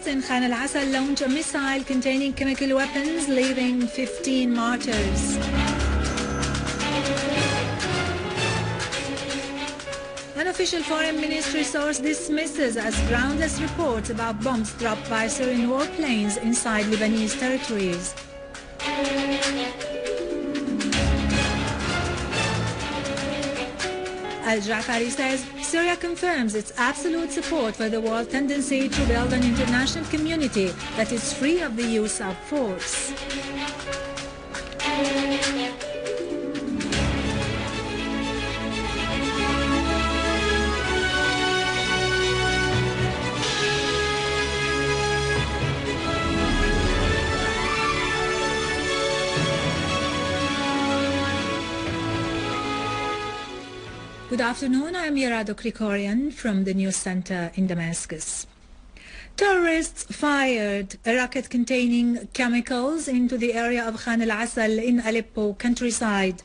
in Khan al-Asal launched a missile containing chemical weapons, leaving 15 martyrs. An official foreign ministry source dismisses as groundless reports about bombs dropped by Syrian warplanes inside Lebanese territories. Al-Jafari says Syria confirms its absolute support for the world tendency to build an international community that is free of the use of force. Good afternoon, I am Yarado Krikorian from the news center in Damascus. Terrorists fired a rocket containing chemicals into the area of Khan al-Asal in Aleppo countryside.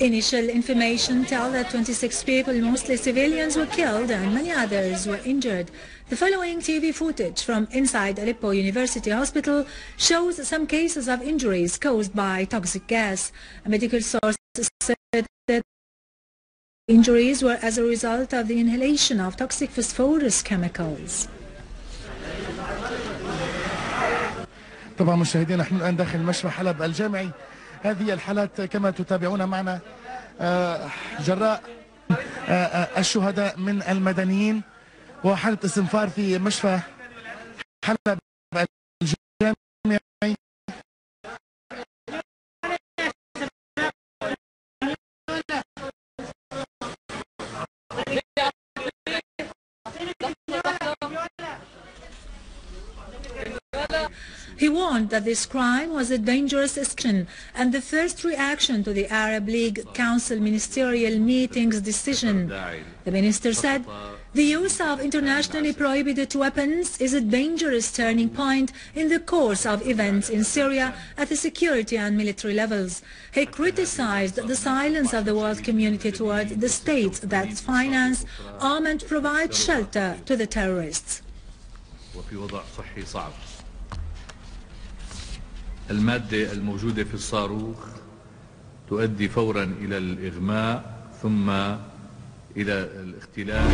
Initial information tells that 26 people, mostly civilians, were killed and many others were injured. The following TV footage from inside Aleppo University Hospital shows some cases of injuries caused by toxic gas. A medical source said that injuries were as a result of the inhalation of toxic phosphorus chemicals. طبعا مشاهدينا نحن الآن داخل مشفى حلب الجامعي. هذه الحالات كما تتابعون معنا جراء الشهداء من المدنيين وحالة استنفار في مشفى حلب الجامعي. He warned that this crime was a dangerous action and the first reaction to the Arab League Council ministerial meeting's decision. The minister said, "The use of internationally prohibited weapons is a dangerous turning point in the course of events in Syria at the security and military levels." He criticized the silence of the world community toward the states that finance, arm and provide shelter to the terrorists. المادة الموجودة في الصاروخ تؤدي فورا إلى الإغماء ثم إلى الاختلال.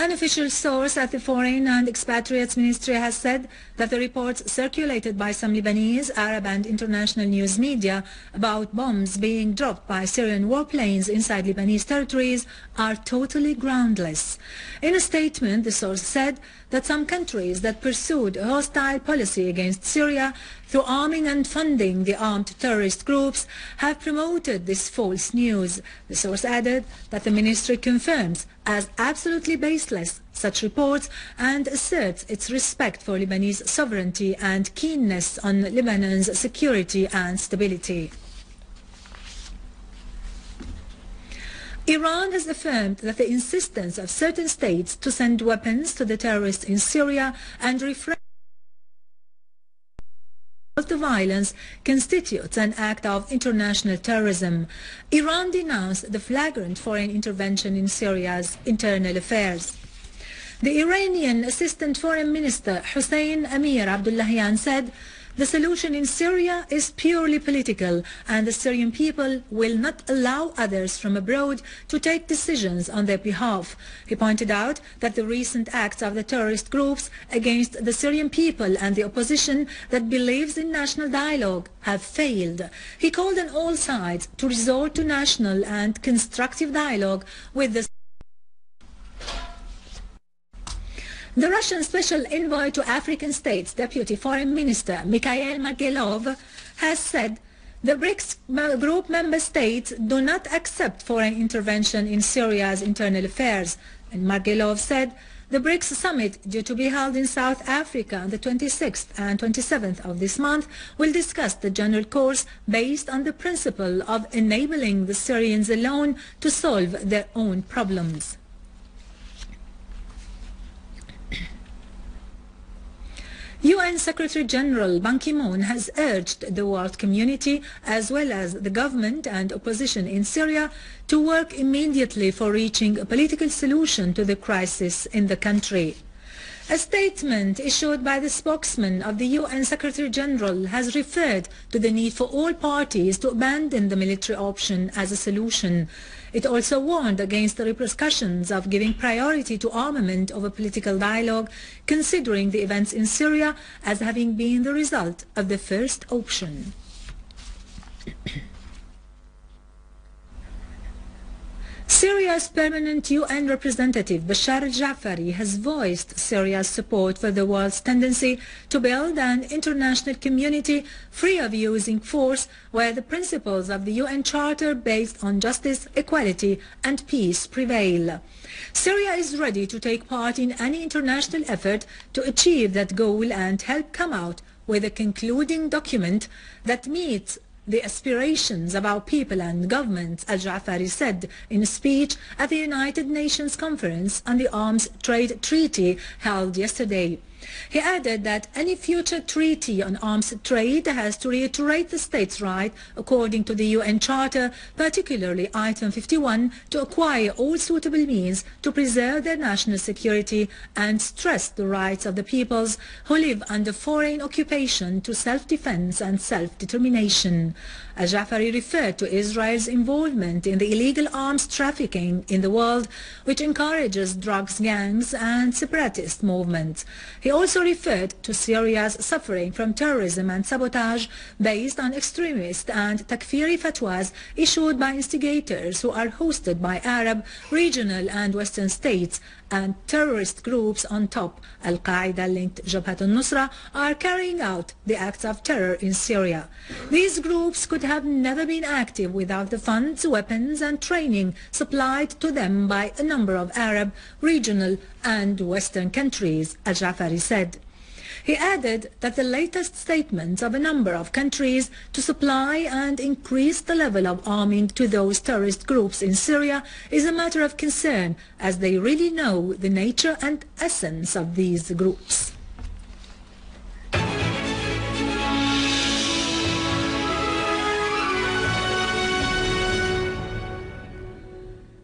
An official source at the Foreign and Expatriates Ministry has said that the reports circulated by some Lebanese, Arab and international news media about bombs being dropped by Syrian warplanes inside Lebanese territories are totally groundless. In a statement, the source said that some countries that pursued a hostile policy against Syria through arming and funding the armed terrorist groups have promoted this false news. The source added that the ministry confirms as absolutely baseless such reports and asserts its respect for Lebanese sovereignty and keenness on Lebanon's security and stability. Iran has affirmed that the insistence of certain states to send weapons to the terrorists in Syria and refrain to violence constitutes an act of international terrorism. Iran denounced the flagrant foreign intervention in Syria's internal affairs. The Iranian Assistant Foreign Minister Hussein Amir Abdullahian said, "The solution in Syria is purely political and the Syrian people will not allow others from abroad to take decisions on their behalf." He pointed out that the recent acts of the terrorist groups against the Syrian people and the opposition that believes in national dialogue have failed. He called on all sides to resort to national and constructive dialogue with the The Russian Special Envoy to African States, Deputy Foreign Minister Mikhail Markelov, has said The BRICS group member states do not accept foreign intervention in Syria's internal affairs, and Margelov said the BRICS summit, due to be held in South Africa on the 26th and 27th of this month, will discuss the general course based on the principle of enabling the Syrians alone to solve their own problems. UN Secretary-General Ban Ki-moon has urged the world community, as well as the government and opposition in Syria, to work immediately for reaching a political solution to the crisis in the country. A statement issued by the spokesman of the UN Secretary-General has referred to the need for all parties to abandon the military option as a solution. It also warned against the repercussions of giving priority to armament over political dialogue, considering the events in Syria as having been the result of the first option. Syria's permanent UN representative Bashar al-Jafari has voiced Syria's support for the world's tendency to build an international community free of using force, where the principles of the UN Charter based on justice, equality and peace prevail. Syria is ready to take part in any international effort to achieve that goal and help come out with a concluding document that meets the aspirations of our people and governments, al-Jafari said in a speech at the United Nations Conference on the Arms Trade Treaty held yesterday. He added that any future treaty on arms trade has to reiterate the states' right, according to the UN Charter, particularly Item 51, to acquire all suitable means to preserve their national security, and stress the rights of the peoples who live under foreign occupation to self-defense and self-determination. Al-Jafari referred to Israel's involvement in the illegal arms trafficking in the world, which encourages drugs gangs and separatist movements. He also referred to Syria's suffering from terrorism and sabotage based on extremist and takfiri fatwas issued by instigators who are hosted by Arab, regional and Western states, and terrorist groups on top, al-Qaeda-linked Jabhat al-Nusra, are carrying out the acts of terror in Syria. These groups could have never been active without the funds, weapons and training supplied to them by a number of Arab, regional and Western countries, al-Jafari said. He added that the latest statements of a number of countries to supply and increase the level of arming to those terrorist groups in Syria is a matter of concern, as they really know the nature and essence of these groups.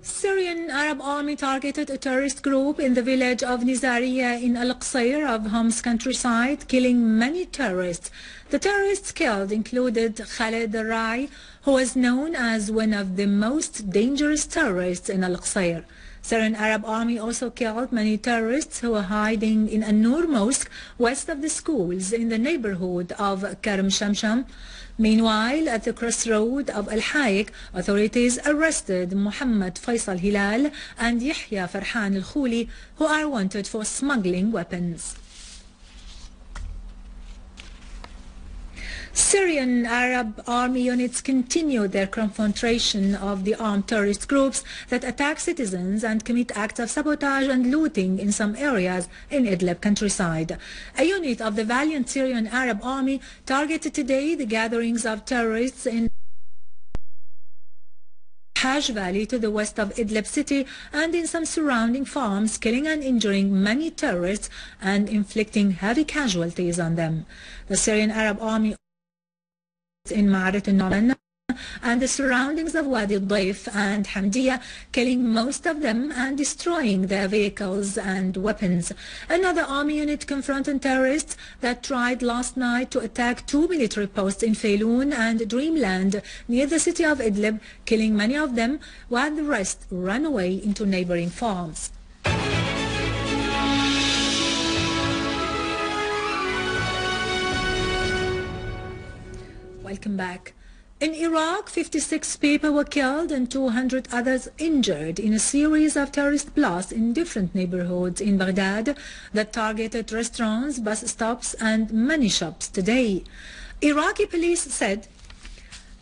Syrian Arab army targeted a terrorist group in the village of Nizariya in al-Qasir of Homs countryside, killing many terrorists. The terrorists killed included Khaled al-Rai, who was known as one of the most dangerous terrorists in al-Qasir. Syrian Arab army also killed many terrorists who were hiding in An-Nur mosque west of the schools in the neighborhood of Karam Shamsham. Meanwhile, at the crossroad of Al-Hayek, authorities arrested Muhammad Faisal Hilal and Yahya Farhan al-Khuli, who are wanted for smuggling weapons. Syrian Arab army units continued their confrontation of the armed terrorist groups that attack citizens and commit acts of sabotage and looting in some areas in Idlib countryside. A unit of the valiant Syrian Arab army targeted today the gatherings of terrorists in Hajj Valley to the west of Idlib city and in some surrounding farms, killing and injuring many terrorists and inflicting heavy casualties on them. The Syrian Arab army in Ma'arat al-Numan and the surroundings of Wadi al-Daif and Hamdiya, killing most of them and destroying their vehicles and weapons. Another army unit confronted terrorists that tried last night to attack two military posts in Fayloun and Dreamland near the city of Idlib, killing many of them, while the rest ran away into neighboring farms. Welcome back. In Iraq, 56 people were killed and 200 others injured in a series of terrorist blasts in different neighborhoods in Baghdad that targeted restaurants, bus stops and many shops today. Iraqi police said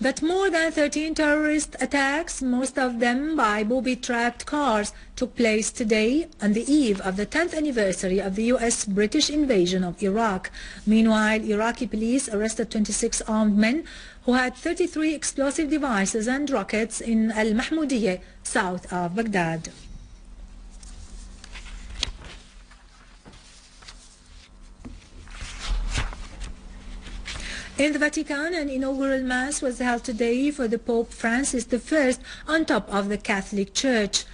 that more than 13 terrorist attacks, most of them by booby-trapped cars, took place today on the eve of the 10th anniversary of the U.S.-British invasion of Iraq. Meanwhile, Iraqi police arrested 26 armed men who had 33 explosive devices and rockets in al-Mahmudiyeh, south of Baghdad. In the Vatican, an inaugural Mass was held today for the Pope Francis I on top of the Catholic Church.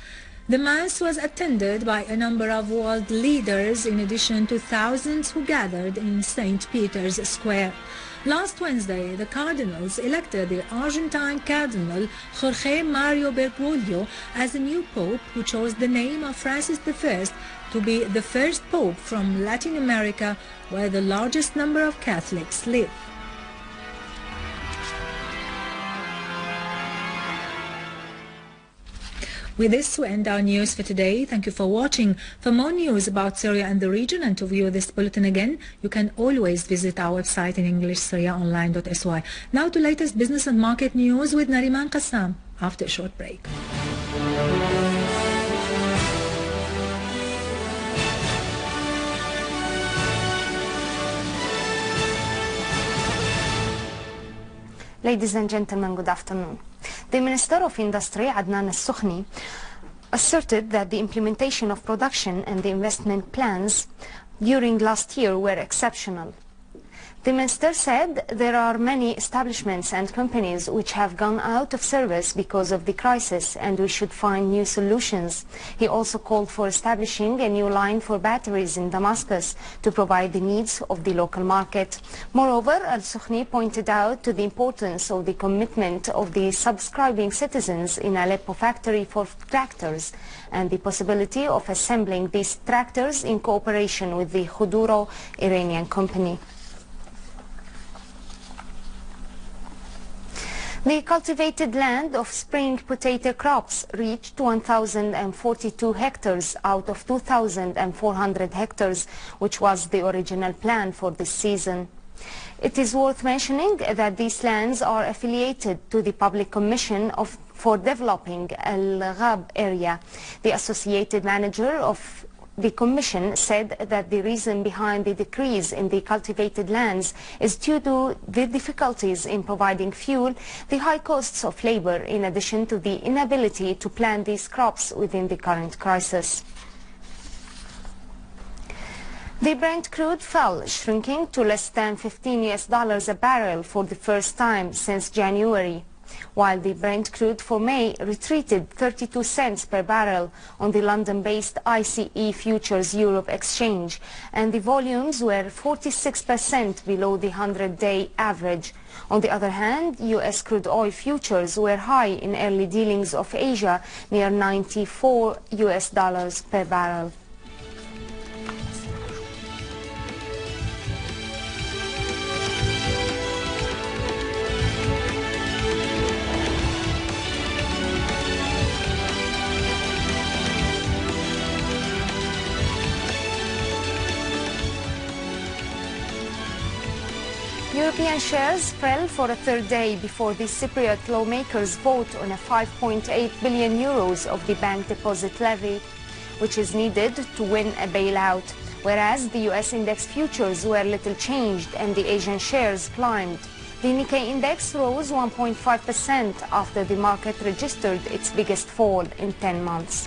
The Mass was attended by a number of world leaders in addition to thousands who gathered in St. Peter's Square. Last Wednesday, the cardinals elected the Argentine Cardinal Jorge Mario Bergoglio as the new pope, who chose the name of Francis I to be the first pope from Latin America, where the largest number of Catholics live. With this, we end our news for today. Thank you for watching. For more news about Syria and the region and to view this bulletin again, you can always visit our website in English, syriaonline.sy. Now to latest business and market news with Nariman Qassam after a short break. Ladies and gentlemen, good afternoon. The Minister of Industry, Adnan al-Sukhni, asserted that the implementation of production and the investment plans during last year were exceptional. The Minister said there are many establishments and companies which have gone out of service because of the crisis, and we should find new solutions. He also called for establishing a new line for batteries in Damascus to provide the needs of the local market. Moreover, al-Sukhni pointed out to the importance of the commitment of the subscribing citizens in Aleppo factory for tractors and the possibility of assembling these tractors in cooperation with the Khuduro Iranian company. The cultivated land of spring potato crops reached 1,042 hectares out of 2,400 hectares, which was the original plan for this season. It is worth mentioning that these lands are affiliated to the Public Commission for Developing Al-Ghab area. The associated manager of the Commission said that the reason behind the decrease in the cultivated lands is due to the difficulties in providing fuel, the high costs of labor, in addition to the inability to plant these crops within the current crisis. The Brent crude fell, shrinking to less than $15 a barrel for the first time since January, while the Brent crude for May retreated 32 cents per barrel on the London-based ICE Futures Europe exchange, and the volumes were 46% below the 100-day average. On the other hand, U.S. crude oil futures were high in early dealings of Asia, near $94 per barrel. European shares fell for a third day before the Cypriot lawmakers vote on a 5.8 billion euros of the bank deposit levy, which is needed to win a bailout, whereas the US index futures were little changed and the Asian shares climbed. The Nikkei index rose 1.5% after the market registered its biggest fall in 10 months.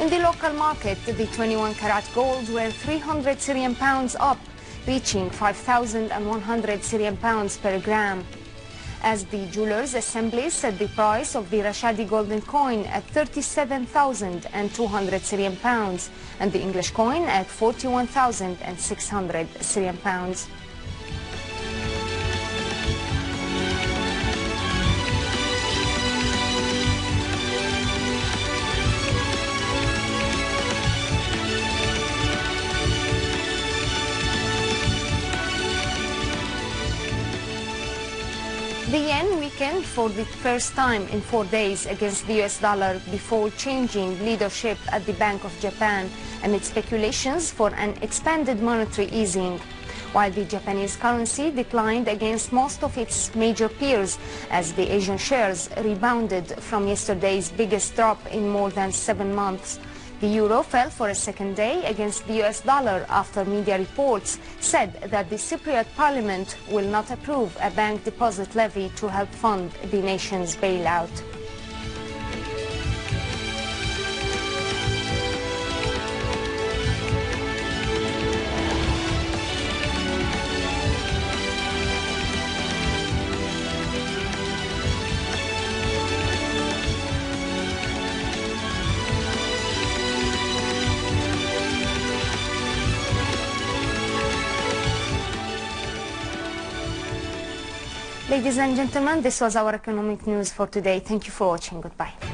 In the local market, the 21-carat gold were 300 Syrian pounds up, reaching 5,100 Syrian pounds per gram, as the Jewelers Assembly set the price of the Rashadi golden coin at 37,200 Syrian pounds and the English coin at 41,600 Syrian pounds. The yen weakened weakened for the first time in 4 days against the US dollar before changing leadership at the Bank of Japan amid speculations for an expanded monetary easing, while the Japanese currency declined against most of its major peers as the Asian shares rebounded from yesterday's biggest drop in more than 7 months. The euro fell for a second day against the US dollar after media reports said that the Cypriot parliament will not approve a bank deposit levy to help fund the nation's bailout. Ladies and gentlemen, this was our economic news for today. Thank you for watching. Goodbye.